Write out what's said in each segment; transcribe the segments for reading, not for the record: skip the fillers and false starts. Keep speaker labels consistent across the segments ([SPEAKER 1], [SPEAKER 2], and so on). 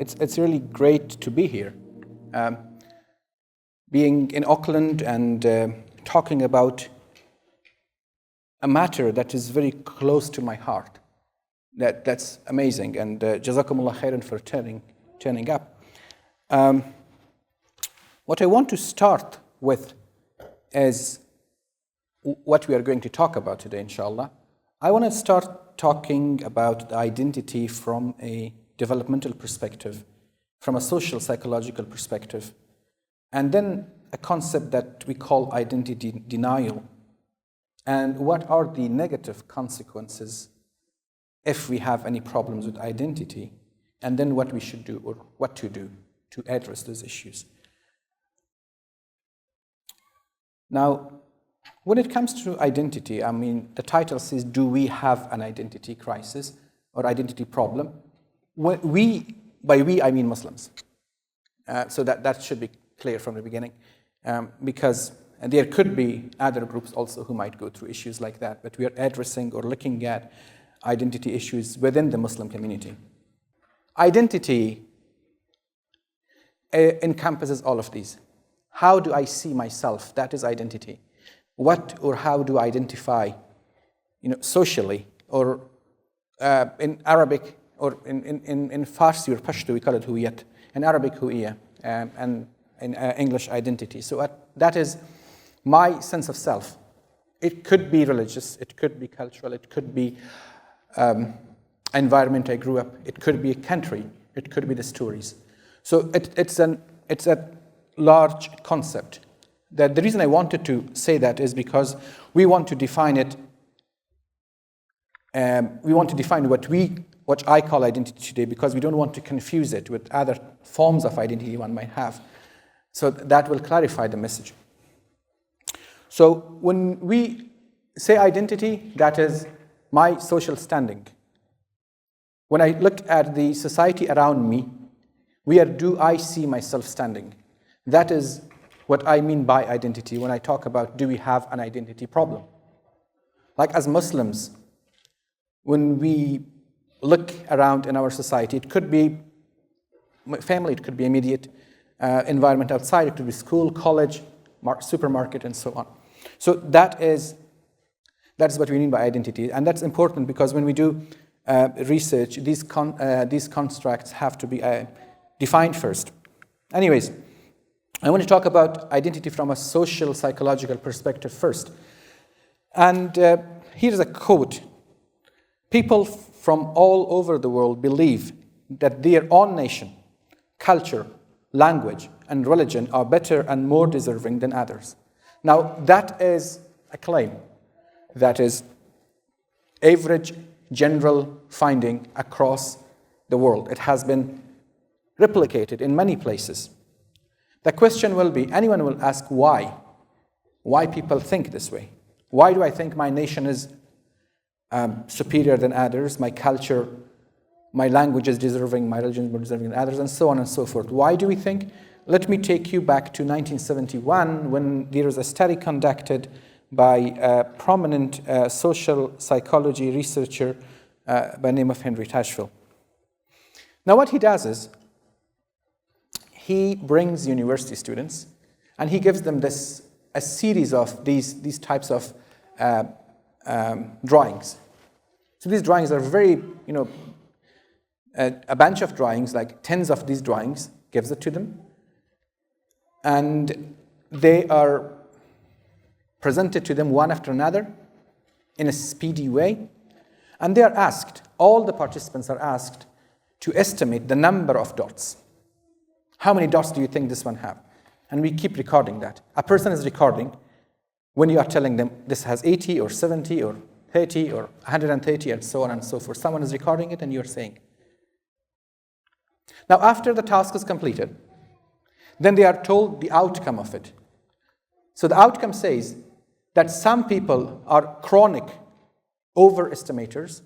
[SPEAKER 1] It's really great to be here. Being in Auckland and talking about a matter that is very close to my heart. That's amazing, and Jazakumullah khairan for turning up. What I want to start with is what we are going to talk about today, inshallah. I want to start talking about the identity from a developmental perspective, from a social psychological perspective, and then a concept that we call identity denial, and what are the negative consequences if we have any problems with identity, and then what we should do or what to do to address those issues. Now, when it comes to identity, I mean, the title says, do we have an identity crisis or identity problem? By we, I mean Muslims. So that should be clear from the beginning, because there could be other groups also who might go through issues like that, but we are addressing or looking at identity issues within the Muslim community. Identity encompasses all of these. How do I see myself? That is identity. What or how do I identify, socially, or in Arabic, or in Farsi or Pashto, we call it huwiyat. In Arabic, huwiyya, and in English, identity. So that is my sense of self. It could be religious, it could be cultural, it could be environment I grew up, it could be a country, it could be the stories. So it's a large concept. The reason I wanted to say that is because we want to define it. We want to define what I call identity today, because we don't want to confuse it with other forms of identity one might have. So that will clarify the message. So when we say identity, that is my social standing. When I look at the society around me, where do I see myself standing? That is what I mean by identity when I talk about do we have an identity problem. Like as Muslims, when we look around in our society, it could be family, it could be immediate environment outside, it could be school, college, supermarket, and so on. So that is what we mean by identity, and that's important because when we do research, these constructs have to be defined first. Anyways, I want to talk about identity from a social psychological perspective first. And here's a quote. People from all over the world believe that their own nation, culture, language, and religion are better and more deserving than others. Now, that is a claim. That is average, general finding across the world. It has been replicated in many places. The question will be, anyone will ask why? Why people think this way? Why do I think my nation is superior than others, my culture, my language is deserving, my religion is more deserving than others, and so on and so forth? Why do we think? Let me take you back to 1971 when there was a study conducted by a prominent social psychology researcher by the name of Henry Tashville. Now what he does is, he brings university students and he gives them a series of these types of drawings. So these drawings are very, a bunch of drawings, like tens of these drawings, gives it to them. And they are presented to them one after another in a speedy way. And they are asked, all the participants are asked to estimate the number of dots. How many dots do you think this one have? And we keep recording that. A person is recording when you are telling them this has 80 or 70 or 30 or 130 and so on and so forth. Someone is recording it and you're saying. Now after the task is completed, then they are told the outcome of it. So the outcome says that some people are chronic overestimators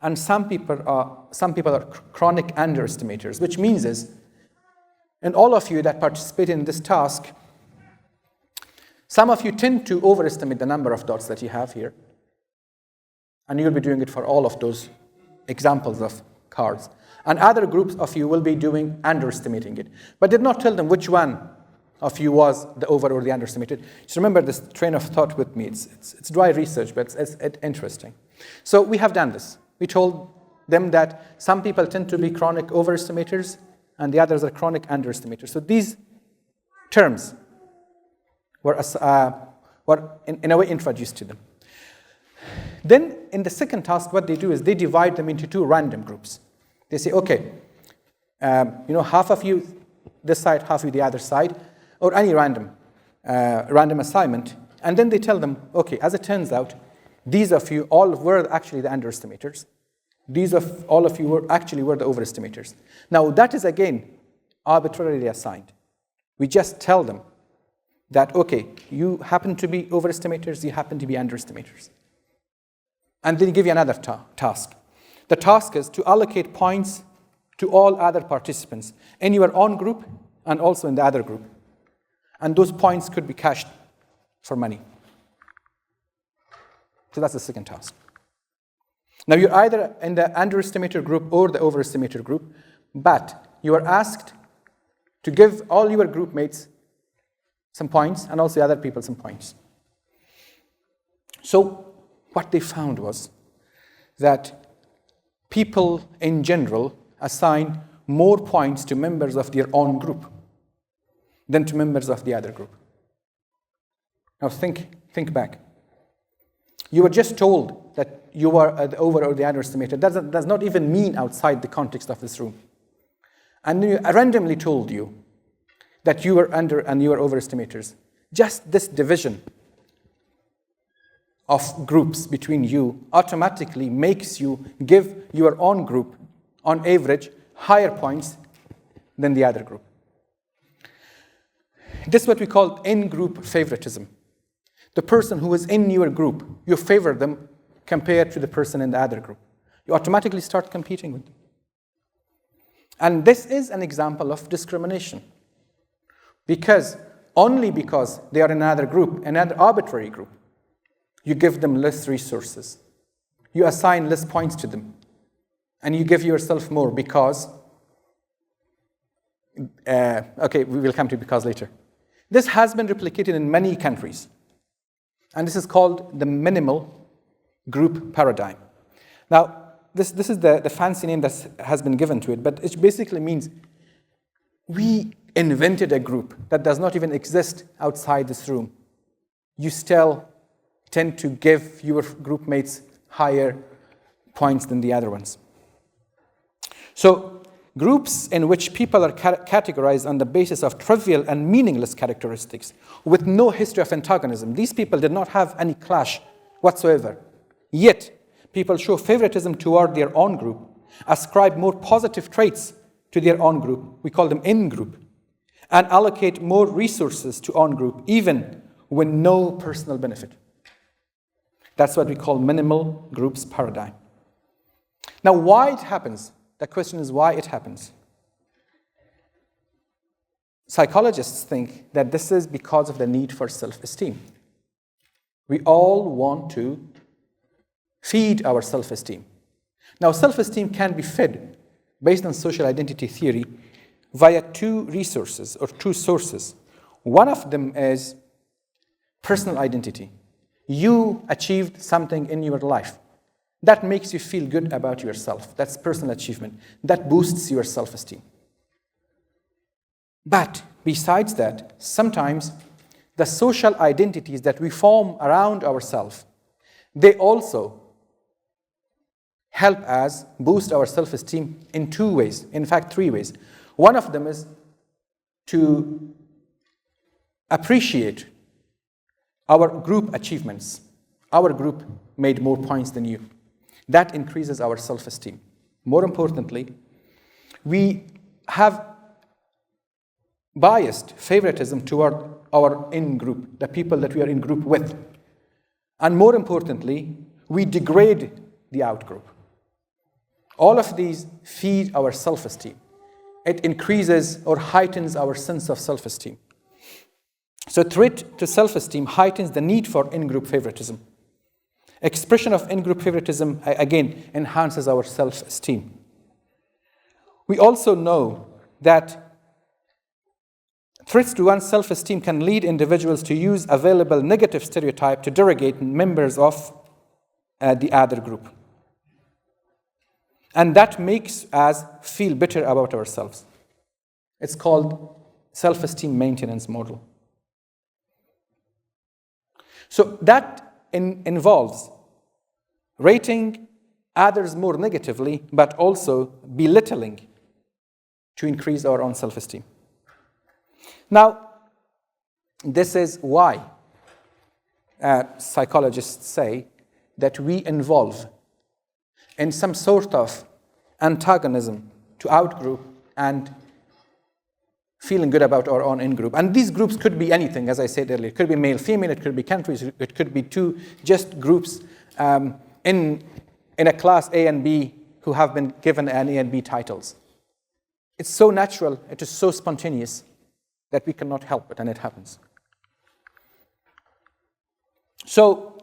[SPEAKER 1] and some people are chronic underestimators, which means is, and all of you that participate in this task, some of you tend to overestimate the number of dots that you have here. And you'll be doing it for all of those examples of cards. And other groups of you will be doing underestimating it. But did not tell them which one of you was the over or the underestimated. Just remember this train of thought with me. It's dry research, but it's interesting. So we have done this. We told them that some people tend to be chronic overestimators and the others are chronic underestimators. So these terms were in a way introduced to them. Then in the second task, what they do is they divide them into two random groups. They say, okay, half of you this side, half of you the other side, or any random assignment. And then they tell them, okay, as it turns out, these of you all were actually the underestimators. All of you were the overestimators. Now that is again arbitrarily assigned. We just tell them that, okay, you happen to be overestimators, you happen to be underestimators. And then give you another task. The task is to allocate points to all other participants in your own group and also in the other group. And those points could be cashed for money. So that's the second task. Now you're either in the underestimator group or the overestimator group, but you are asked to give all your group mates some points and also other people some points. So what they found was that people in general assign more points to members of their own group than to members of the other group. Now think back. You were just told that you are the over or the underestimated. That does not even mean outside the context of this room. And then I randomly told you that you were under and you were overestimators. Just this division of groups between you automatically makes you give your own group, on average, higher points than the other group. This is what we call in-group favoritism. The person who is in your group, you favor them compared to the person in the other group. You automatically start competing with them. And this is an example of discrimination. Only because they are in another group, another arbitrary group, you give them less resources. You assign less points to them. And you give yourself more because, we will come to because later. This has been replicated in many countries. And this is called the minimal group paradigm. Now, this is the fancy name that has been given to it, but it basically means we invented a group that does not even exist outside this room. You still tend to give your group mates higher points than the other ones. So, groups in which people are categorized on the basis of trivial and meaningless characteristics with no history of antagonism. These people did not have any clash whatsoever. Yet, people show favoritism toward their own group, ascribe more positive traits to their own group, we call them in-group, and allocate more resources to own group, even with no personal benefit. That's what we call minimal groups paradigm. Now, why it happens? The question is why it happens. Psychologists think that this is because of the need for self-esteem. We all want to feed our self-esteem. Now, self-esteem can be fed based on social identity theory via two resources or two sources. One of them is personal identity. You achieved something in your life. That makes you feel good about yourself. That's personal achievement. That boosts your self-esteem. But besides that, sometimes the social identities that we form around ourselves, they also help us boost our self-esteem in two ways, in fact, three ways. One of them is to appreciate our group achievements. Our group made more points than you. That increases our self-esteem. More importantly, we have biased favoritism toward our in-group, the people that we are in group with. And more importantly, we degrade the out-group. All of these feed our self-esteem. It increases or heightens our sense of self-esteem. So threat to self-esteem heightens the need for in-group favoritism. Expression of in-group favoritism, again, enhances our self-esteem. We also know that threats to one's self-esteem can lead individuals to use available negative stereotype to derogate members of the other group. And that makes us feel better about ourselves. It's called self-esteem maintenance model. So that involves rating others more negatively, but also belittling to increase our own self-esteem. Now, this is why psychologists say that we involve in some sort of antagonism to out-group and feeling good about our own in-group. And these groups could be anything, as I said earlier. It could be male, female, it could be countries, it could be two just groups in a class A and B who have been given an A and B titles. It's so natural, it is so spontaneous that we cannot help it, and it happens. So,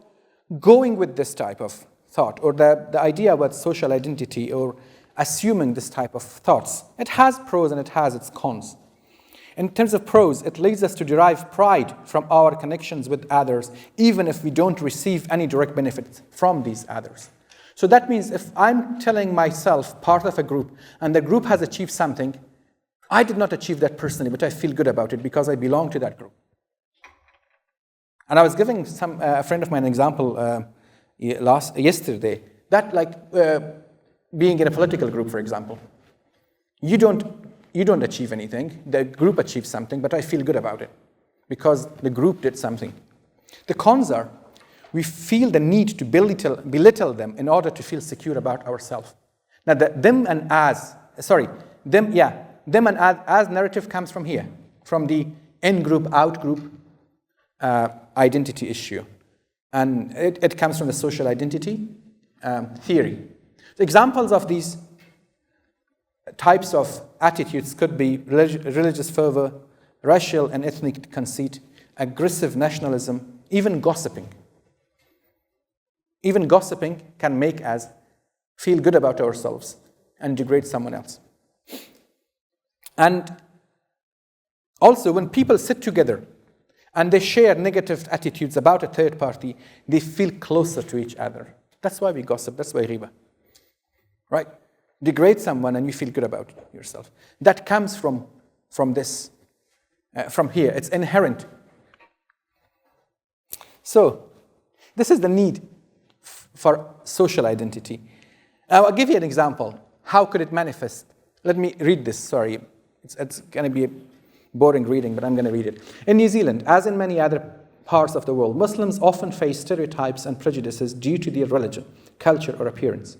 [SPEAKER 1] going with this type of thought, or the idea about social identity, or assuming this type of thoughts, it has pros and it has its cons. In terms of pros, it leads us to derive pride from our connections with others, even if we don't receive any direct benefits from these others. So that means if I'm telling myself part of a group, and the group has achieved something, I did not achieve that personally, but I feel good about it because I belong to that group. And I was giving a friend of mine an example yesterday, that being in a political group, for example. You don't achieve anything, the group achieves something, but I feel good about it because the group did something. The cons are, we feel the need to belittle them in order to feel secure about ourselves. Now, the them and as narrative comes from here, from the in-group, out-group identity issue. And it comes from the social identity theory. The examples of these types of attitudes could be religious fervor, racial and ethnic conceit, aggressive nationalism, even gossiping. Even gossiping can make us feel good about ourselves and degrade someone else. And also, when people sit together and they share negative attitudes about a third party, they feel closer to each other. That's why we gossip, that's why riba. Right? Degrade someone and you feel good about yourself. That comes from this, from here. It's inherent. So, this is the need for social identity. I'll give you an example. How could it manifest? Let me read this, sorry. It's going to be a boring reading, but I'm going to read it. In New Zealand, as in many other parts of the world, Muslims often face stereotypes and prejudices due to their religion, culture, or appearance.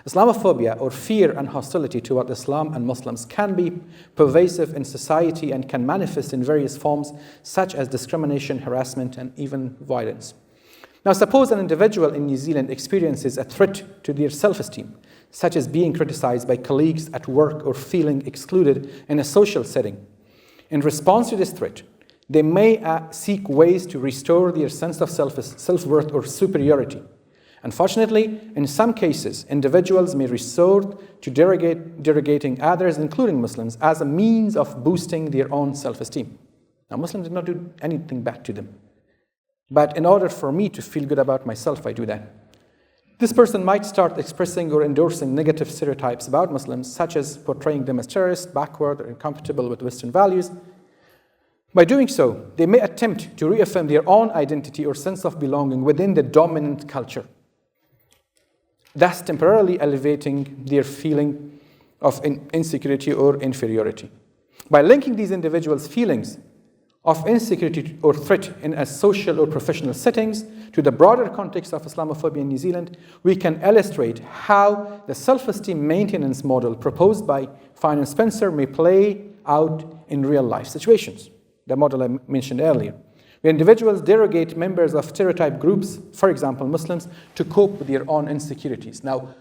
[SPEAKER 1] Islamophobia, or fear and hostility toward Islam and Muslims, can be pervasive in society and can manifest in various forms, such as discrimination, harassment, and even violence. Now, suppose an individual in New Zealand experiences a threat to their self-esteem, such as being criticized by colleagues at work or feeling excluded in a social setting. In response to this threat, they may seek ways to restore their sense of self-worth or superiority. Unfortunately, in some cases, individuals may resort to derogating others, including Muslims, as a means of boosting their own self-esteem. Now, Muslims did not do anything bad to them. But in order for me to feel good about myself, I do that. This person might start expressing or endorsing negative stereotypes about Muslims, such as portraying them as terrorists, backward, or incompatible with Western values. By doing so, they may attempt to reaffirm their own identity or sense of belonging within the dominant culture, thus temporarily elevating their feeling of insecurity or inferiority. By linking these individuals' feelings of insecurity or threat in a social or professional settings to the broader context of Islamophobia in New Zealand, we can illustrate how the self-esteem maintenance model proposed by Fine and Spencer may play out in real-life situations, the model I mentioned earlier, where individuals derogate members of stereotype groups, for example, Muslims, to cope with their own insecurities. Now,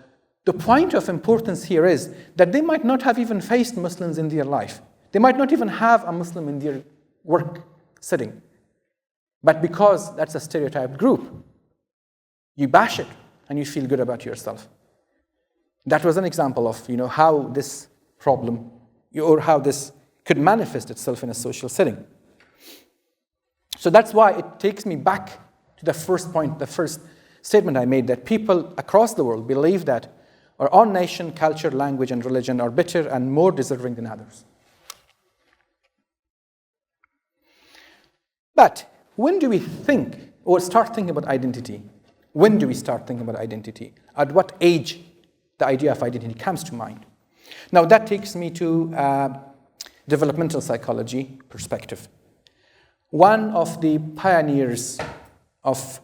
[SPEAKER 1] the point of importance here is that they might not have even faced Muslims in their life. They might not even have a Muslim in their work setting. But because that's a stereotyped group, you bash it and you feel good about yourself. That was an example of how this problem or how this could manifest itself in a social setting. So that's why it takes me back to the first point, the first statement I made, that people across the world believe that our own nation, culture, language, and religion are better and more deserving than others. But when do we think or start thinking about identity? When do we start thinking about identity? At what age the idea of identity comes to mind? Now that takes me to developmental psychology perspective. One of the pioneers of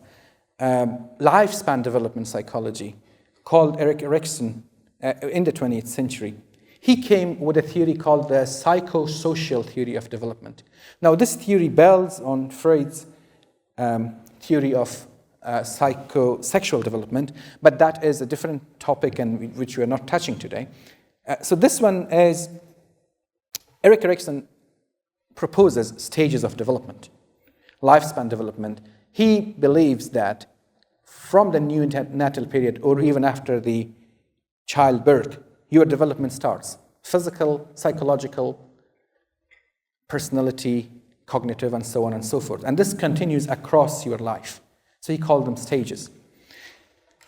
[SPEAKER 1] lifespan development psychology, called Erik Erikson, in the 20th century, he came with a theory called the psychosocial theory of development. Now this theory builds on Freud's theory of psychosexual development, but that is a different topic and which we are not touching today. So this one is, Erik Erikson proposes stages of development, lifespan development. He believes that from the neonatal period or even after the childbirth, your development starts. Physical, psychological, personality, cognitive, and so on and so forth. And this continues across your life. So he called them stages.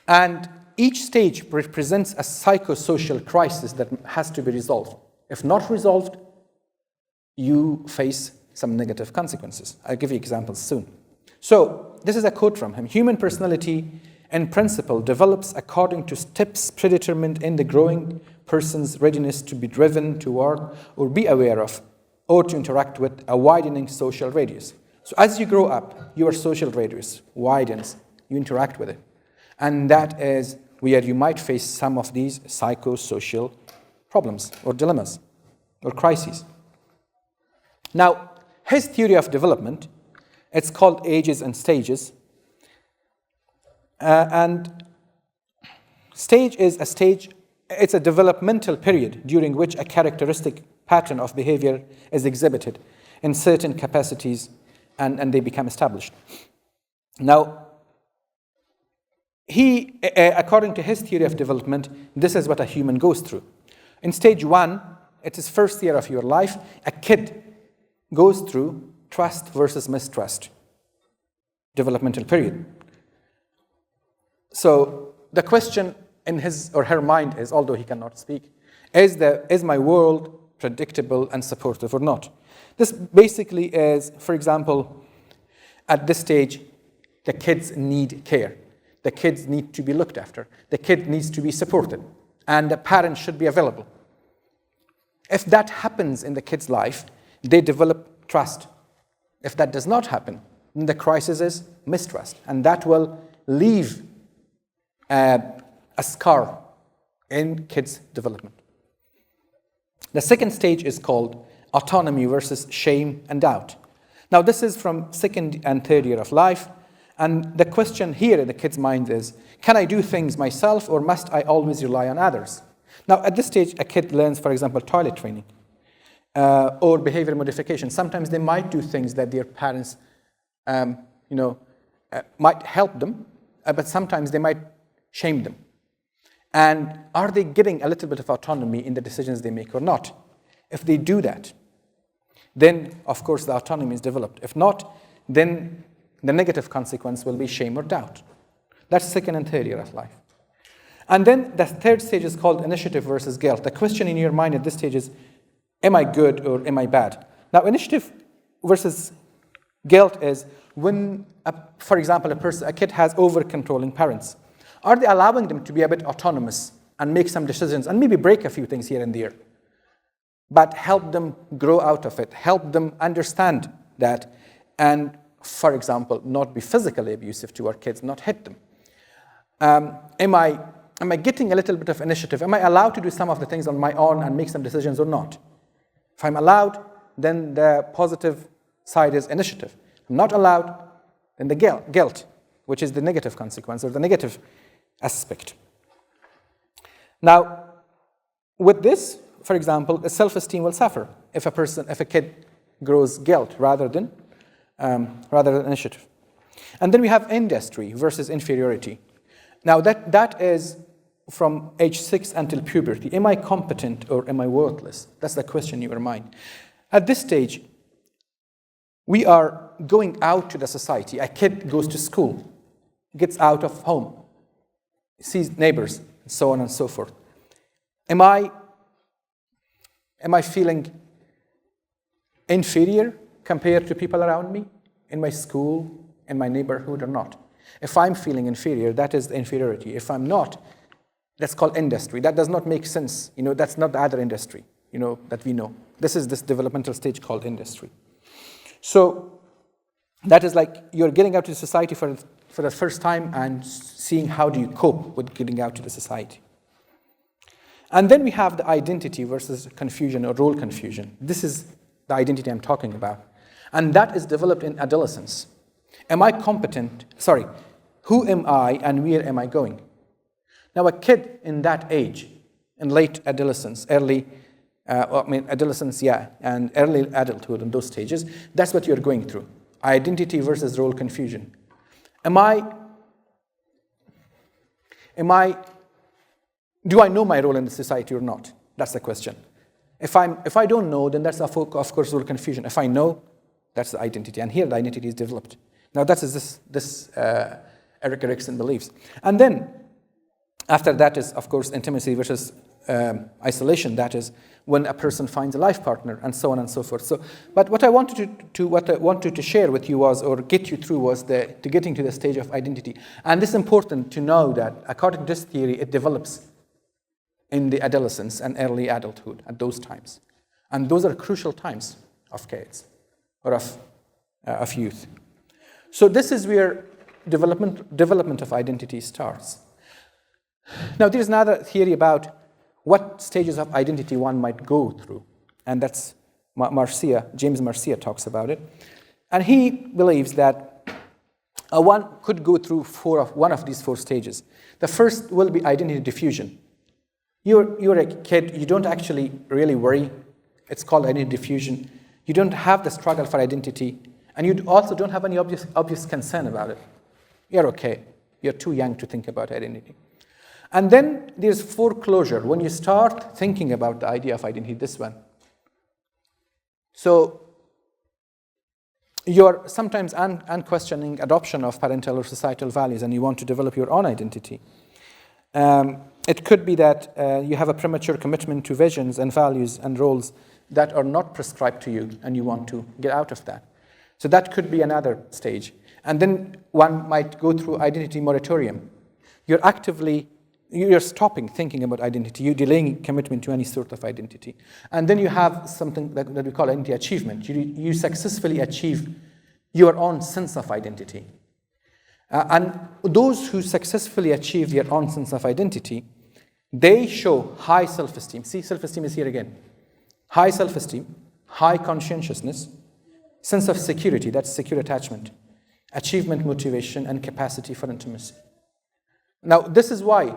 [SPEAKER 1] And each stage represents a psychosocial crisis that has to be resolved. If not resolved, you face some negative consequences. I'll give you examples soon. So this is a quote from him. Human personality in principle develops according to steps predetermined in the growing person's readiness to be driven toward or be aware of or to interact with a widening social radius. So as you grow up, your social radius widens, you interact with it. And that is where you might face some of these psychosocial problems or dilemmas or crises. Now, his theory of development, it's called ages and stages. And stage is a stage, it's a developmental period during which a characteristic pattern of behavior is exhibited in certain capacities and they become established. Now, he, according to his theory of development, this is what a human goes through. In stage 1, it is first year of your life, a kid goes through trust versus mistrust developmental period. So the question in his or her mind is, although he cannot speak, is my world predictable and supportive or not? This basically is, for example, at this stage, the kids need care. The kids need to be looked after. The kid needs to be supported. And the parent should be available. If that happens in the kid's life, they develop trust. If that does not happen, then the crisis is mistrust. And that will leave a scar in kids' development. The second stage is called autonomy versus shame and doubt. Now this is from second and third year of life. And the question here in the kid's mind is, can I do things myself or must I always rely on others? Now at this stage, a kid learns, for example, toilet training or behavior modification. Sometimes they might do things that their parents might help them, but sometimes they might shame them. And are they getting a little bit of autonomy in the decisions they make or not? If they do that, then of course the autonomy is developed. If not, then the negative consequence will be shame or doubt. That's second and third year of life. And then the third stage is called initiative versus guilt. The question in your mind at this stage is, am I good or am I bad? Now initiative versus guilt is when, for example, a kid has over-controlling parents. Are they allowing them to be a bit autonomous and make some decisions and maybe break a few things here and there? But help them grow out of it, help them understand that, and for example, not be physically abusive to our kids, not hit them. Am I getting a little bit of initiative? Am I allowed to do some of the things on my own and make some decisions or not? If I'm allowed, then the positive side is initiative. If I'm not allowed, then the guilt, which is the negative consequence or the negative aspect. Now, with this, for example, self-esteem will suffer if a kid grows guilt rather than initiative. And then we have industry versus inferiority. Now that is from age 6 until puberty. Am I competent or am I worthless? That's the question in your mind. At this stage, we are going out to the society. A kid goes to school, gets out of home, sees neighbors, and so on and so forth. Am I feeling inferior compared to people around me in my school, in my neighborhood, or not? If I'm feeling inferior, that is the inferiority. If I'm not, that's called industry. That does not make sense. That's not the other industry, that we know. This is this developmental stage called industry. So that is like you're getting out to society for the first time and seeing how do you cope with getting out to the society. And then we have the identity versus confusion or role confusion. This is the identity I'm talking about. And that is developed in adolescence. Am I competent? Who am I and where am I going? Now, a kid in that age, in late adolescence, adolescence, and early adulthood in those stages, that's what you're going through. Identity versus role confusion. Do I know my role in the society or not? That's the question. If I don't know, then that's of course role confusion. If I know, that's the identity. And here the identity is developed. Now that is this Eric Erikson believes. And then after that is, of course, intimacy versus isolation. That is when a person finds a life partner, and so on and so forth. But what I wanted to share with you was, or get you through, was to getting to the stage of identity. And it's important to know that according to this theory, it develops in the adolescence and early adulthood at those times, and those are crucial times of kids or of youth. So this is where development of identity starts. Now, there's another theory about what stages of identity one might go through, and that's James Marcia talks about it. And he believes that one could go through one of these 4 stages. The first will be identity diffusion. You're a kid, you don't actually really worry. It's called identity diffusion. You don't have the struggle for identity, and you also don't have any obvious concern about it. You're okay. You're too young to think about identity. And then there's foreclosure, when you start thinking about the idea of identity, this one. So you're sometimes unquestioning adoption of parental or societal values, and you want to develop your own identity. It could be that you have a premature commitment to visions and values and roles that are not prescribed to you, and you want to get out of that. So that could be another stage. And then one might go through identity moratorium. You're stopping thinking about identity. You're delaying commitment to any sort of identity. And then you have something that we call identity achievement. You successfully achieve your own sense of identity. And those who successfully achieve their own sense of identity, they show high self-esteem. See, self-esteem is here again. High self-esteem, high conscientiousness, sense of security, that's secure attachment, achievement, motivation, and capacity for intimacy. Now, this is why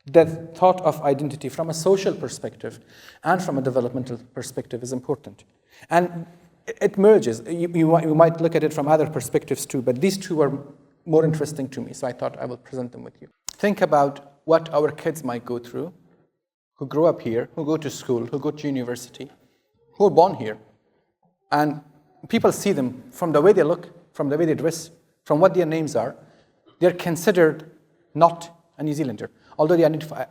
[SPEAKER 1] the thought of identity from a social perspective and from a developmental perspective is important. And it merges. You might look at it from other perspectives too, but these two are more interesting to me, so I thought I will present them with you. Think about what our kids might go through, who grow up here, who go to school, who go to university, who are born here. And people see them from the way they look, from the way they dress, from what their names are. They're considered not a New Zealander, although they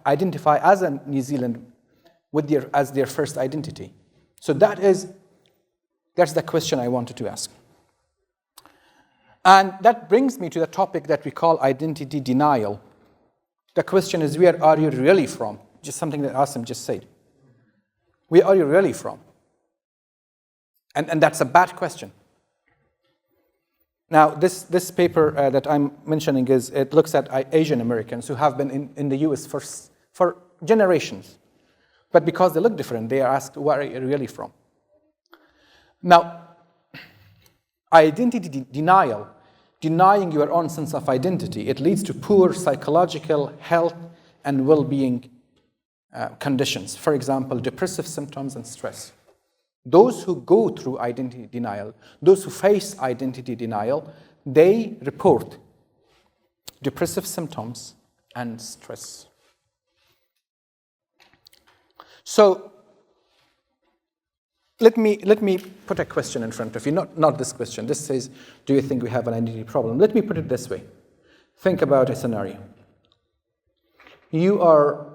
[SPEAKER 1] identify as a New Zealander as their first identity. So that's the question I wanted to ask. And that brings me to the topic that we call identity denial. The question is, where are you really from? Just something that Asim just said. Where are you really from? And that's a bad question. Now, this paper that I'm mentioning it looks at Asian Americans who have been in the US for generations. But because they look different, they are asked, where are you really from? Now, identity denial, denying your own sense of identity, it leads to poor psychological health and well-being conditions. For example, depressive symptoms and stress. Those who go through identity denial, those who face identity denial, they report depressive symptoms and stress. So let me put a question in front of you, not this question. This says, do you think we have an identity problem? Let me put it this way. Think about a scenario. You are,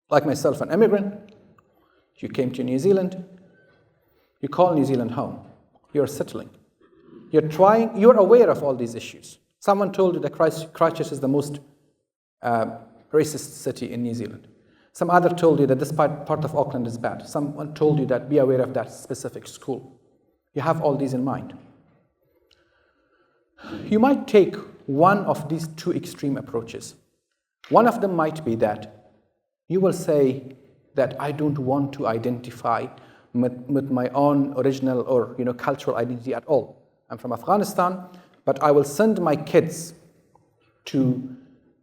[SPEAKER 1] like myself, an immigrant. You came to New Zealand. You call New Zealand home. You're settling. You're aware of all these issues. Someone told you that Christchurch is the most racist city in New Zealand. Some other told you that this part of Auckland is bad. Someone told you that be aware of that specific school. You have all these in mind. You might take one of these two extreme approaches. One of them might be that you will say that I don't want to identify with my own original or cultural identity at all. I'm from Afghanistan, but I will send my kids to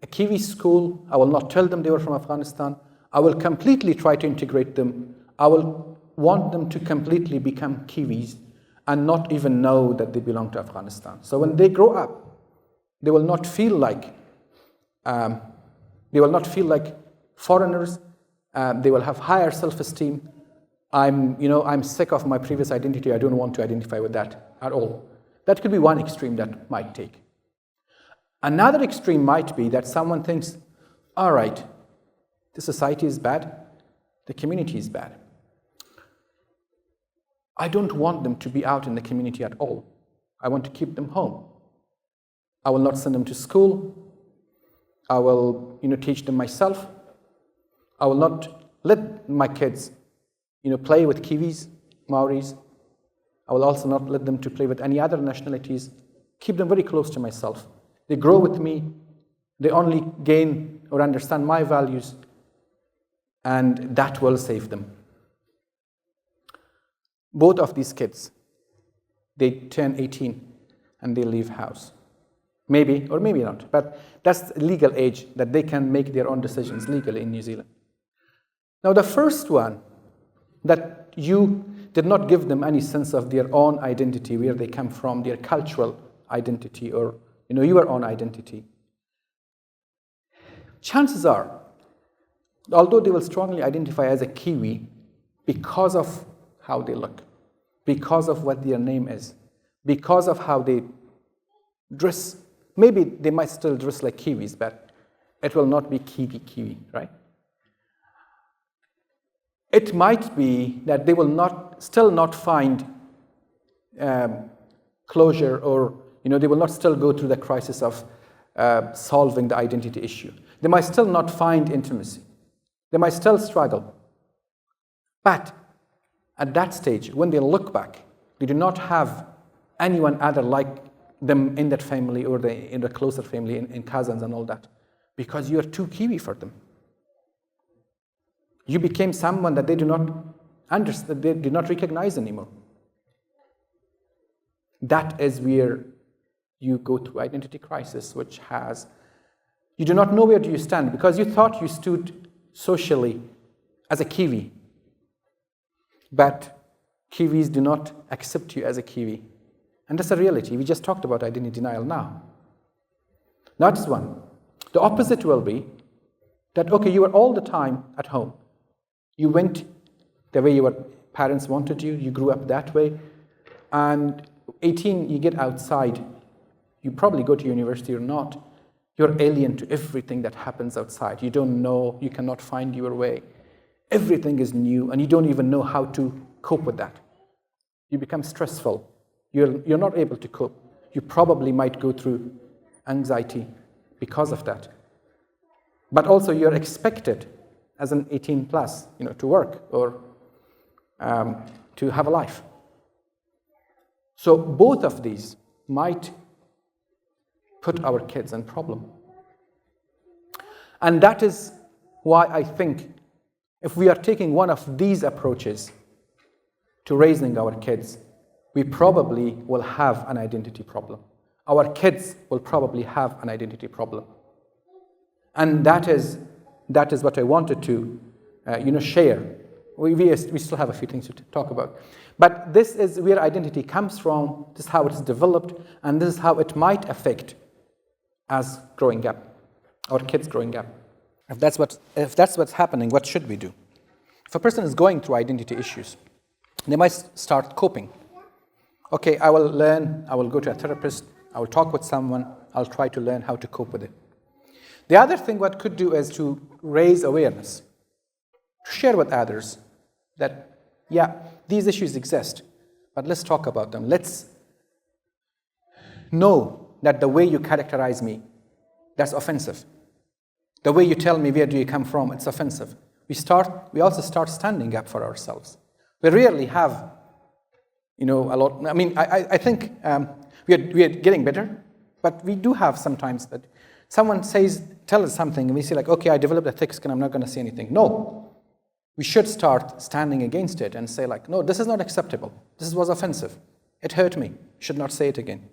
[SPEAKER 1] a Kiwi school. I will not tell them they were from Afghanistan. I will completely try to integrate them. I will want them to completely become Kiwis and not even know that they belong to Afghanistan. So when they grow up, they will not feel like foreigners. They will have higher self-esteem. I'm sick of my previous identity. I don't want to identify with that at all. That could be one extreme that might take. Another extreme might be that someone thinks, all right, the society is bad, the community is bad. I don't want them to be out in the community at all. I want to keep them home. I will not send them to school. I will, teach them myself. I will not let my kids, play with Kiwis, Maoris. I will also not let them to play with any other nationalities. Keep them very close to myself. They grow with me. They only gain or understand my values, and that will save them. Both of these kids, they turn 18 and they leave house. Maybe or maybe not, but that's the legal age that they can make their own decisions legally in New Zealand. Now, the first one, that you did not give them any sense of their own identity, where they come from, their cultural identity, or your own identity. Chances are, although they will strongly identify as a Kiwi because of how they look, because of what their name is, because of how they dress, maybe they might still dress like Kiwis, but it will not be Kiwi, right? It might be that they will still not find closure, or they will not still go through the crisis of solving the identity issue. They might still not find intimacy. They might still struggle. But at that stage, when they look back, they do not have anyone other like them in that family, or in the closer family, in cousins and all that, because you are too Kiwi for them. You became someone that they do not understand, they do not recognize anymore. That is where you go through identity crisis, which you do not know where do you stand, because you thought you stood socially as a Kiwi, but Kiwis do not accept you as a Kiwi. And that's a reality. We just talked about identity denial now. That's one. The opposite will be that, okay, you were all the time at home. You went the way your parents wanted you. You grew up that way. And 18, you get outside. You probably go to university or not. You're alien to everything that happens outside. You don't know. You cannot find your way. Everything is new, and you don't even know how to cope with that. You become stressful. You're not able to cope. You probably might go through anxiety because of that. But also, you're expected as an 18 plus, to work or to have a life. So both of these might put our kids in problem. And that is why I think if we are taking one of these approaches to raising our kids, we probably will have an identity problem. Our kids will probably have an identity problem. And that is what I wanted to share. We still have a few things to talk about. But this is where identity comes from, this is how it is developed, and this is how it might affect us growing up, our kids growing up. If that's what's happening, what should we do? If a person is going through identity issues, they might start coping. Okay, I will learn, I will go to a therapist, I will talk with someone, I'll try to learn how to cope with it. The other thing what could do is to raise awareness, to share with others that, yeah, these issues exist, but let's talk about them. Let's know that the way you characterize me, that's offensive. The way you tell me where do you come from, it's offensive. We also start standing up for ourselves. We rarely have, a lot. I mean, I think we are getting better, but we do have sometimes that someone tell us something, and we say like, okay, I developed a thick skin, I'm not going to say anything. No, we should start standing against it and say like, no, this is not acceptable. This was offensive. It hurt me. Should not say it again.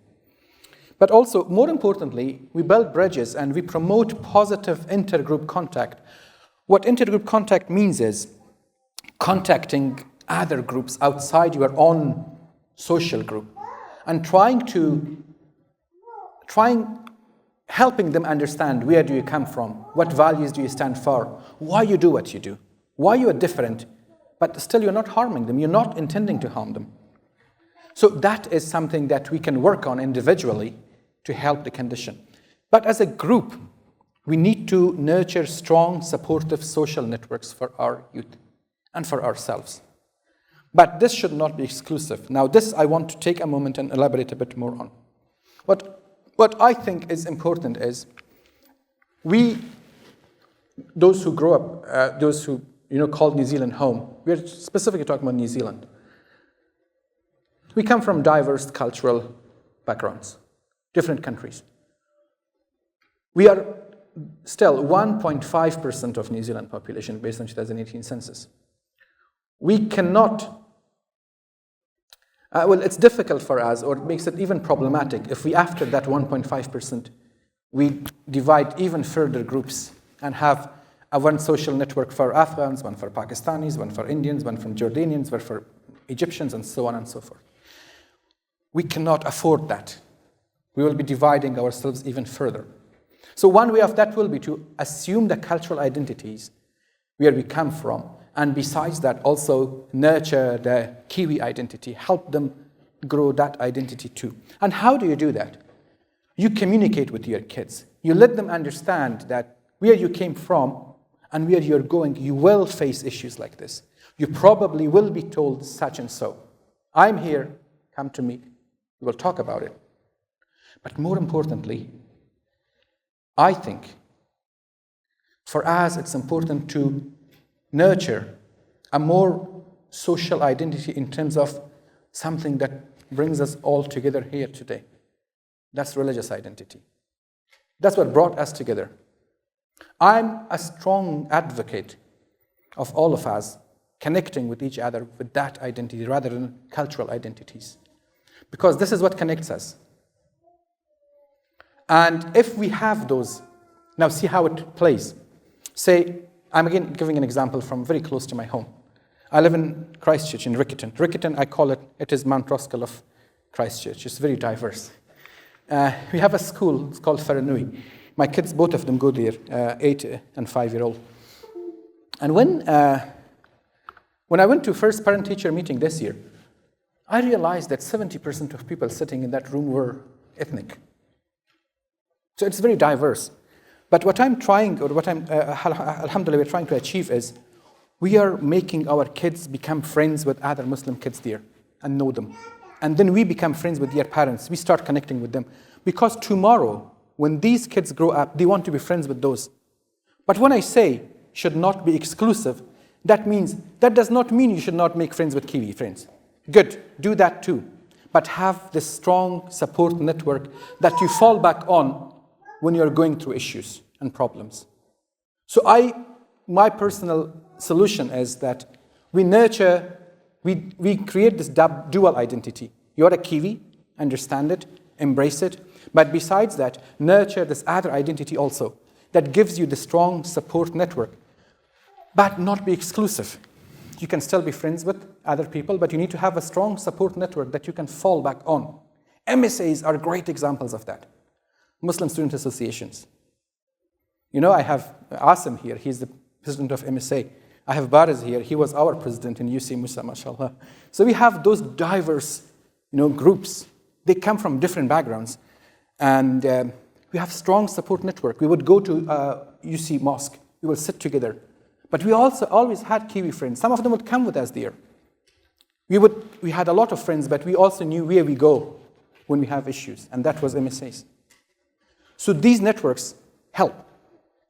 [SPEAKER 1] But also, more importantly, we build bridges and we promote positive intergroup contact. What intergroup contact means is contacting other groups outside your own social group and helping them understand where do you come from, what values do you stand for, why you do what you do, why you are different, but still you're not harming them, you're not intending to harm them. So that is something that we can work on individually to help the condition. But as a group, we need to nurture strong, supportive social networks for our youth and for ourselves. But this should not be exclusive. Now, this I want to take a moment and elaborate a bit more on. What I think is important is those who grow up, those who call New Zealand home, we're specifically talking about New Zealand. We come from diverse cultural backgrounds, different countries. We are still 1.5% of New Zealand population based on 2018 census. We cannot, it's difficult for us, or it makes it even problematic if we, after that 1.5%, we divide even further groups and have one social network for Afghans, one for Pakistanis, one for Indians, one from Jordanians, one for Egyptians, and so on and so forth. We cannot afford that. We will be dividing ourselves even further. So one way of that will be to assume the cultural identities where we come from, and besides that also nurture the Kiwi identity, help them grow that identity too. And how do you do that? You communicate with your kids. You let them understand that where you came from and where you're going, you will face issues like this. You probably will be told such and so. I'm here, come to me, we will talk about it. But more importantly, I think for us it's important to nurture a more social identity in terms of something that brings us all together here today. That's religious identity. That's what brought us together. I'm a strong advocate of all of us connecting with each other with that identity rather than cultural identities, because this is what connects us. And if we have those, now see how it plays. Say, I'm again giving an example from very close to my home. I live in Christchurch, in Riccarton. Riccarton, I call it is Mount Roskill of Christchurch. It's very diverse. We have a school, it's called Wharenui. My kids, both of them go there, 8 and 5-year-old. And when I went to first parent-teacher meeting this year, I realized that 70% of people sitting in that room were ethnic. So it's very diverse. But what I'm trying, or what alhamdulillah, we're trying to achieve is, we are making our kids become friends with other Muslim kids there and know them. And then we become friends with their parents. We start connecting with them. Because tomorrow, when these kids grow up, they want to be friends with those. But when I say should not be exclusive, that does not mean you should not make friends with Kiwi friends. Good, do that too. But have this strong support network that you fall back on when you're going through issues and problems. So my personal solution is that we create this dual identity. You're a Kiwi, understand it, embrace it, but besides that, nurture this other identity also that gives you the strong support network, but not be exclusive. You can still be friends with other people, but you need to have a strong support network that you can fall back on. MSAs are great examples of that. Muslim Student Associations. I have Asim here, he's the president of MSA. I have Baraz here. He was our president in UC Musa, mashallah. So we have those diverse, groups. They come from different backgrounds. And we have strong support network. We would go to UC Mosque. We will sit together. But we also always had Kiwi friends. Some of them would come with us there. We had a lot of friends, but we also knew where we go when we have issues. And that was MSAs. So these networks help.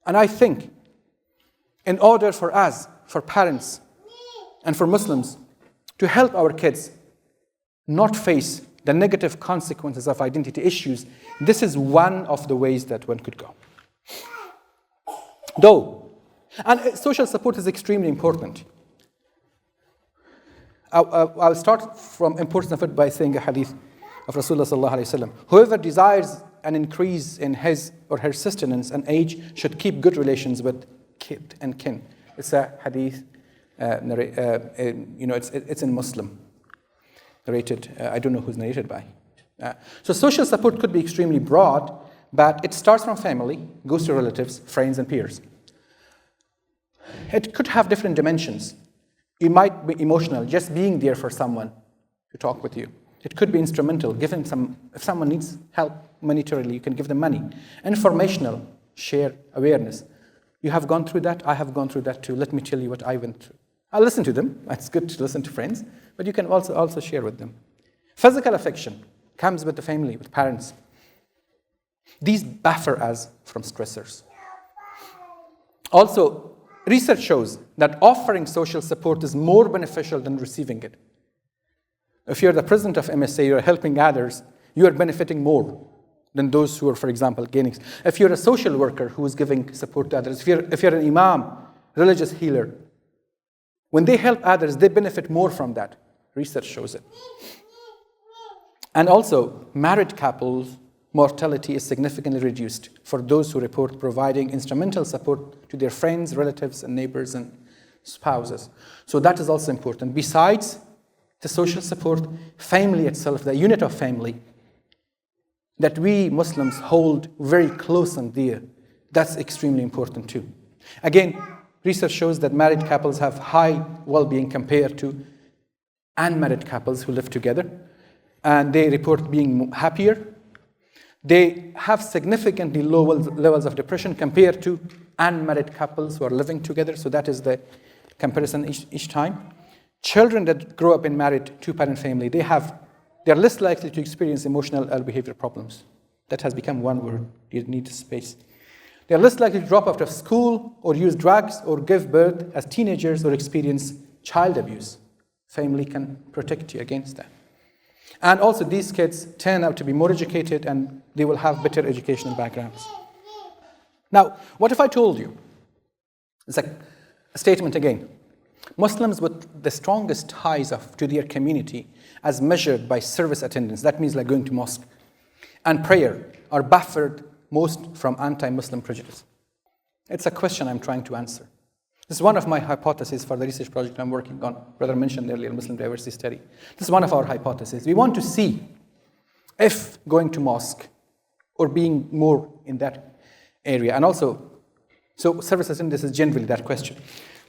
[SPEAKER 1] And I think in order for us, for parents, and for Muslims to help our kids not face the negative consequences of identity issues, this is one of the ways that one could go. And social support is extremely important. I'll start from importance of it by saying a hadith of Rasulullah sallallahu alaihi wasallam. Whoever desires an increase in his or her sustenance and age should keep good relations with kith and kin. It's a hadith, it's in Muslim, narrated, I don't know who's narrated by. So social support could be extremely broad, but it starts from family, goes to relatives, friends, and peers. It could have different dimensions. It might be emotional, just being there for someone to talk with you. It could be instrumental, if someone needs help monetarily, you can give them money. Informational, share awareness. You have gone through that, I have gone through that too. Let me tell you what I went through. I'll listen to them. It's good to listen to friends, but you can also share with them. Physical affection comes with the family, with parents. These buffer us from stressors. Also, research shows that offering social support is more beneficial than receiving it. If you're the president of MSA, you're helping others, you are benefiting more than those who are, for example, gaining. If you're a social worker who is giving support to others, if you're an imam, religious healer, when they help others, they benefit more from that. Research shows it. And also, married couples' mortality is significantly reduced for those who report providing instrumental support to their friends, relatives, and neighbors and spouses. So that is also important. Besides the social support, family itself, the unit of family, that we Muslims hold very close and dear, that's extremely important too. Again, research shows that married couples have high well-being compared to unmarried couples who live together, and they report being happier. They have significantly low levels of depression compared to unmarried couples who are living together, so that is the comparison each time. Children that grow up in married two-parent family, they're less likely to experience emotional or behavior problems. That has become one word. You need space. They're less likely to drop out of school or use drugs or give birth as teenagers or experience child abuse. Family can protect you against that. And also these kids turn out to be more educated and they will have better educational backgrounds. Now, what if I told you, it's a statement again, Muslims with the strongest ties to their community as measured by service attendance, that means like going to mosque, and prayer are buffered most from anti-Muslim prejudice? It's a question I'm trying to answer. This is one of my hypotheses for the research project I'm working on. Brother mentioned earlier, Muslim diversity study. This is one of our hypotheses. We want to see if going to mosque or being more in that area, and also, so service attendance is generally that question.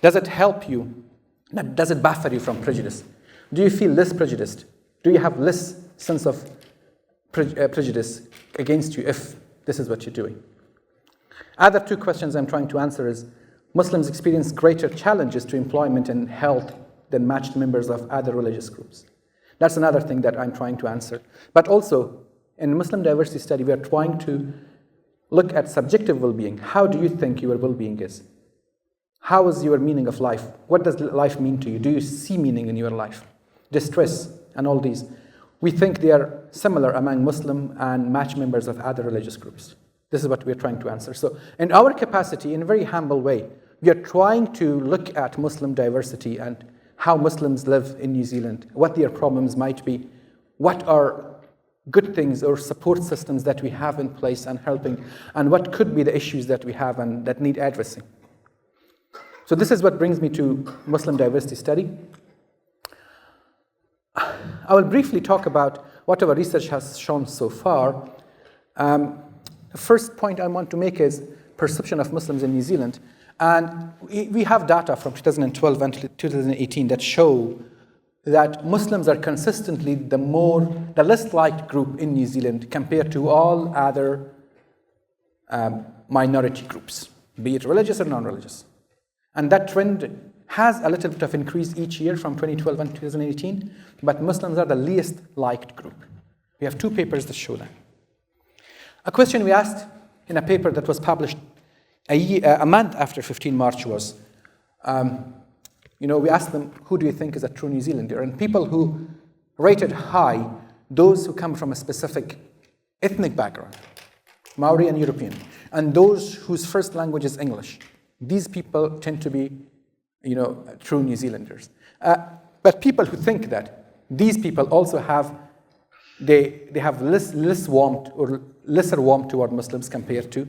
[SPEAKER 1] Does it help you? Does it buffer you from prejudice? Do you feel less prejudiced? Do you have less sense of prejudice against you if this is what you're doing? Other two questions I'm trying to answer is, Muslims experience greater challenges to employment and health than matched members of other religious groups. That's another thing that I'm trying to answer. But also, in Muslim diversity study, we are trying to look at subjective well-being. How do you think your well-being is? How is your meaning of life? What does life mean to you? Do you see meaning in your life? Distress and all these. We think they are similar among Muslim and matched members of other religious groups. This is what we're trying to answer. So in our capacity, in a very humble way, we are trying to look at Muslim diversity and how Muslims live in New Zealand, what their problems might be, what are good things or support systems that we have in place and helping, and what could be the issues that we have and that need addressing. So this is what brings me to Muslim diversity study. I will briefly talk about what our research has shown so far. The first point I want to make is perception of Muslims in New Zealand. And we have data from 2012 until 2018 that show that Muslims are consistently the less liked group in New Zealand compared to all other minority groups, be it religious or non-religious. And that trend has a little bit of increase each year from 2012 and 2018, but Muslims are the least liked group. We have 2 papers that show that. A question we asked in a paper that was published a month after 15 March was, we asked them, who do you think is a true New Zealander? And people who rated high, those who come from a specific ethnic background, Maori and European, and those whose first language is English. These people tend to be, true New Zealanders. But people who think that, these people also have, they have less warmth or lesser warmth toward Muslims compared to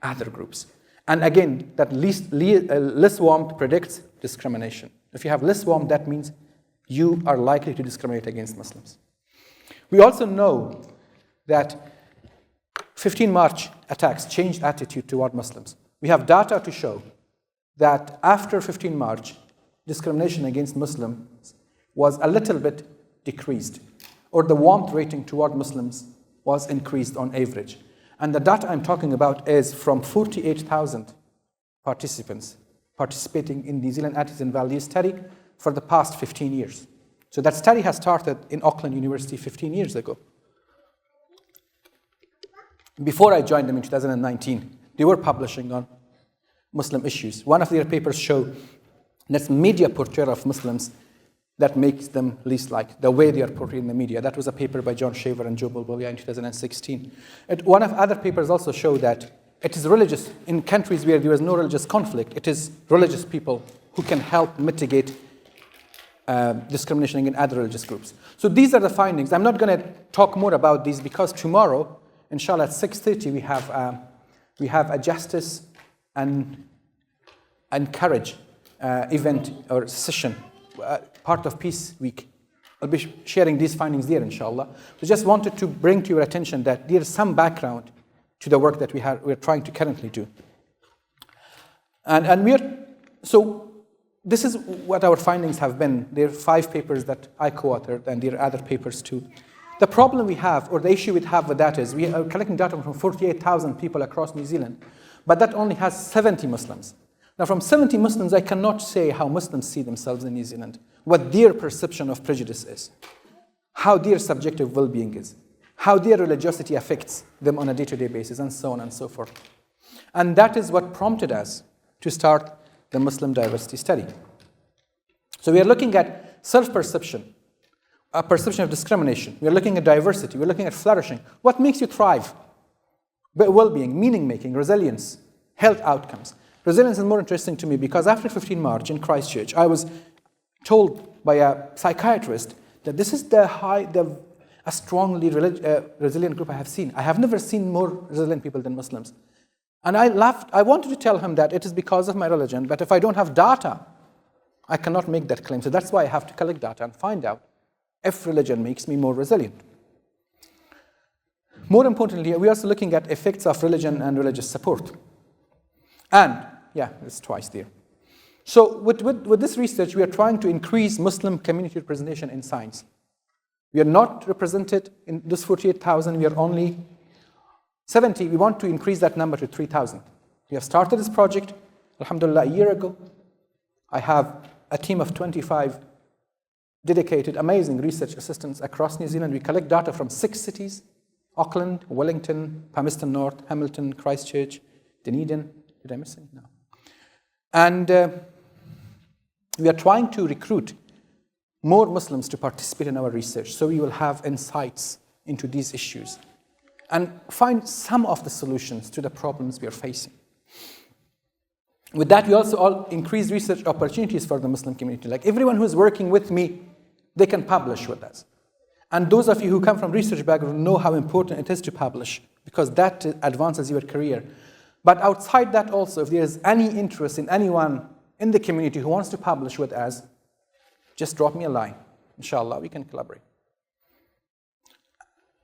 [SPEAKER 1] other groups. And again, that less warmth predicts discrimination. If you have less warmth, that means you are likely to discriminate against Muslims. We also know that 15 March attacks changed attitude toward Muslims. We have data to show that after 15 March, discrimination against Muslims was a little bit decreased, or the warmth rating toward Muslims was increased on average. And the data I'm talking about is from 48,000 participants participating in New Zealand Attitudes and Values study for the past 15 years. So that study has started in Auckland University 15 years ago. Before I joined them in 2019, they were publishing on Muslim issues. One of their papers showed that media portrayal of Muslims that makes them least liked, the way they are portrayed in the media. That was a paper by John Shaver and Joe Bulbolia in 2016. One of other papers also showed that it is religious, in countries where there is no religious conflict, it is religious people who can help mitigate discrimination against other religious groups. So these are the findings. I'm not going to talk more about these because tomorrow, inshallah, at 6:30, we have a justice and courage event or session, part of Peace Week. I'll be sharing these findings there, inshallah. So just wanted to bring to your attention that there is some background to the work that we're trying to currently do. So this is what our findings have been. There are 5 papers that I co-authored, and there are other papers too. The problem we have, or the issue we have with that is, we are collecting data from 48,000 people across New Zealand, but that only has 70 Muslims. Now, from 70 Muslims, I cannot say how Muslims see themselves in New Zealand, what their perception of prejudice is, how their subjective well-being is, how their religiosity affects them on a day-to-day basis, and so on and so forth. And that is what prompted us to start the Muslim diversity study. So we are looking at self-perception, a perception of discrimination. We are looking at diversity. We're looking at flourishing. What makes you thrive? Well-being, meaning-making, resilience, health outcomes. Resilience is more interesting to me because after 15 March in Christchurch, I was told by a psychiatrist that this is a strongly resilient group I have seen. I have never seen more resilient people than Muslims. And I laughed. I wanted to tell him that it is because of my religion, but if I don't have data, I cannot make that claim. So that's why I have to collect data and find out if religion makes me more resilient. More importantly, we are also looking at effects of religion and religious support. And, it's twice there. So with this research, we are trying to increase Muslim community representation in science. We are not represented in this 48,000, we are only 70. We want to increase that number to 3,000. We have started this project, alhamdulillah, a year ago. I have a team of 25 dedicated, amazing research assistants across New Zealand. We collect data from 6 cities: Auckland, Wellington, Palmerston North, Hamilton, Christchurch, Dunedin. Did I miss any? No. And we are trying to recruit more Muslims to participate in our research, so we will have insights into these issues and find some of the solutions to the problems we are facing. With that, we also increase research opportunities for the Muslim community. Like everyone who is working with me, they can publish with us. And those of you who come from research background know how important it is to publish, because that advances your career. But outside that also, if there is any interest in anyone in the community who wants to publish with us, just drop me a line. Inshallah, we can collaborate.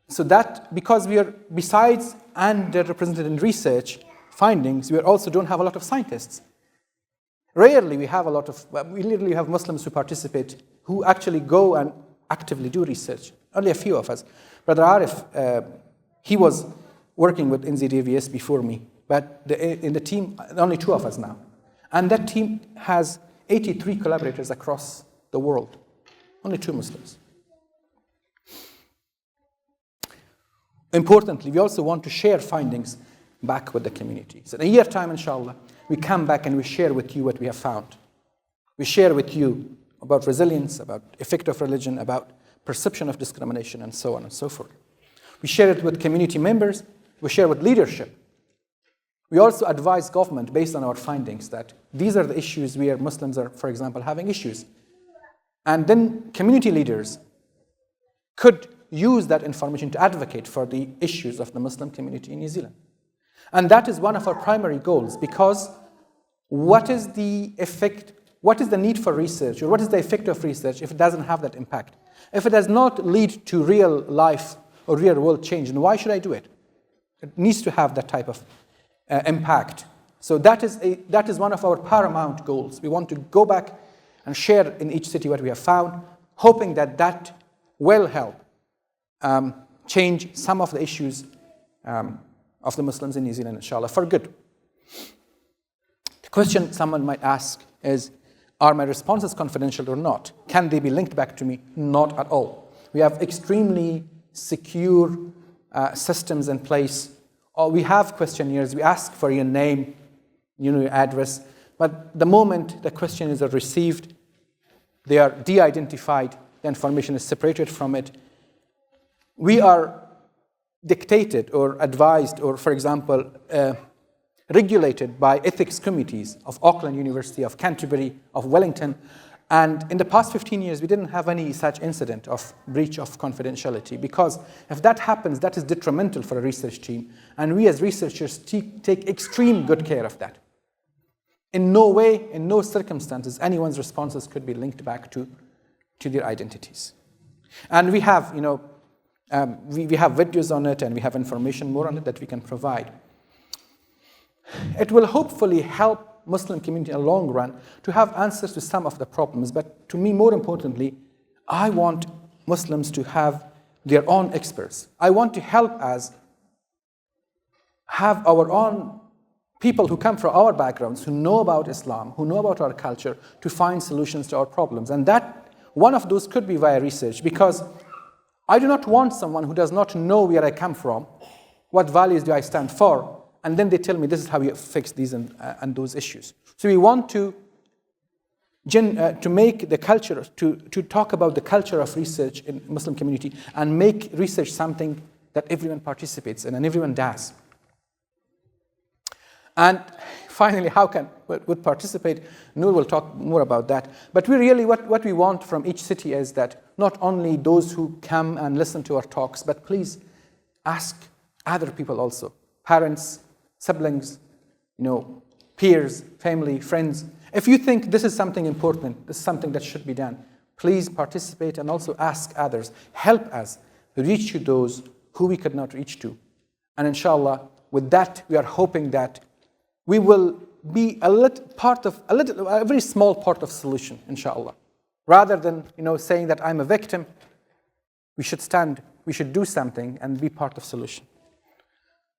[SPEAKER 1] So that, because we are, besides underrepresented in research findings, we also don't have a lot of scientists. Rarely we have we literally have Muslims who participate, who actually go and actively do research. Only a few of us. Brother Arif, he was working with NZDVS before me, but in the team, only 2 of us now. And that team has 83 collaborators across the world. Only 2 Muslims. Importantly, we also want to share findings back with the community. So in a year time, inshallah, we come back and we share with you what we have found. We share with you about resilience, about effect of religion, about perception of discrimination, and so on and so forth. We share it with community members. We share with leadership. We also advise government based on our findings that these are the issues where Muslims are, for example, having issues. And then community leaders could use that information to advocate for the issues of the Muslim community in New Zealand. And that is one of our primary goals, because what is the need for research, or what is the effect of research if it doesn't have that impact? If it does not lead to real life or real world change, then why should I do it? It needs to have that type of impact. So that is one of our paramount goals. We want to go back and share in each city what we have found, hoping that that will help change some of the issues of the Muslims in New Zealand, inshallah, for good. The question someone might ask is, are my responses confidential or not? Can they be linked back to me? Not at all. We have extremely secure systems in place. We have questionnaires. We ask for your name, your address. But the moment the questionnaires are received, they are de-identified. The information is separated from it. We are dictated or advised or, for example, regulated by ethics committees of Auckland University, of Canterbury, of Wellington. And in the past 15 years, we didn't have any such incident of breach of confidentiality, because if that happens, that is detrimental for a research team. And we as researchers take extreme good care of that. In no way, in no circumstances, anyone's responses could be linked back to their identities. And we have, we have videos on it, and we have information more on it that we can provide. It will hopefully help Muslim community in the long run to have answers to some of the problems. But to me, more importantly, I want Muslims to have their own experts. I want to help us have our own people who come from our backgrounds, who know about Islam, who know about our culture, to find solutions to our problems. And that one of those could be via research, because I do not want someone who does not know where I come from, what values do I stand for, and then they tell me this is how you fix these and those issues. So we want to make the culture, to talk about the culture of research in Muslim community, and make research something that everyone participates in and everyone does. And finally, how can would participate? Noor will talk more about that. But we really, what we want from each city is that not only those who come and listen to our talks, but please ask other people also, parents, siblings, peers, family, friends. If you think this is something important, this is something that should be done, please participate and also ask others. Help us reach to those who we could not reach to. And inshallah, with that, we are hoping that we will be a very small part of solution, inshallah. Rather than, saying that I'm a victim, we should do something and be part of solution.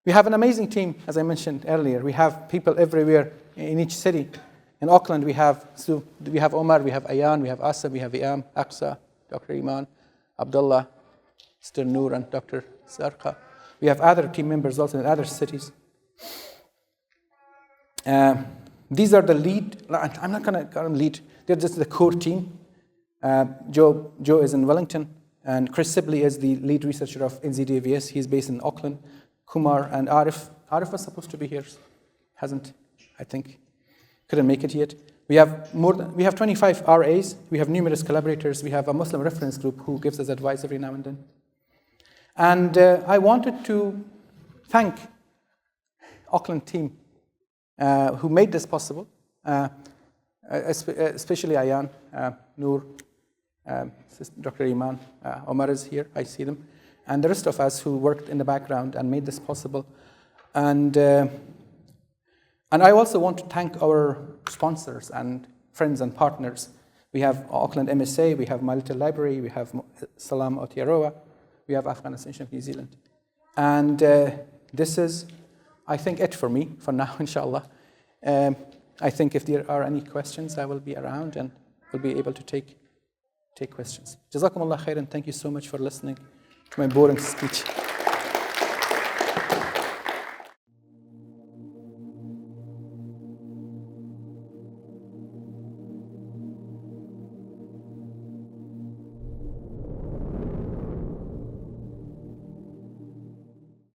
[SPEAKER 1] We have an amazing team, as I mentioned earlier. We have people everywhere in each city. In Auckland, we have Omar, we have Ayan, we have Asa, we have Iam, Aqsa, Dr. Iman, Abdullah, Mr. Noor, and Dr. Sarqa. We have other team members also in other cities. These are the lead. I'm not going to call them lead. They're just the core team. Joe is in Wellington, and Chris Sibley is the lead researcher of NZDVS. He's based in Auckland. Kumar and Arif. Arif was supposed to be here. Hasn't, I think. Couldn't make it yet. We have 25 RAs. We have numerous collaborators. We have a Muslim reference group who gives us advice every now and then. And I wanted to thank Auckland team who made this possible, especially Ayan, Noor, Dr. Iman, Omar is here, I see them, and the rest of us who worked in the background and made this possible. And And I also want to thank our sponsors and friends and partners. We have Auckland MSA, we have My Little Library, we have Salam Aotearoa, we have Afghanistan of New Zealand. And this is, I think, it for me, for now, inshallah. I think if there are any questions, I will be around and will be able to take questions. Jazakumullah khairan. Thank you so much for listening to my boring speech.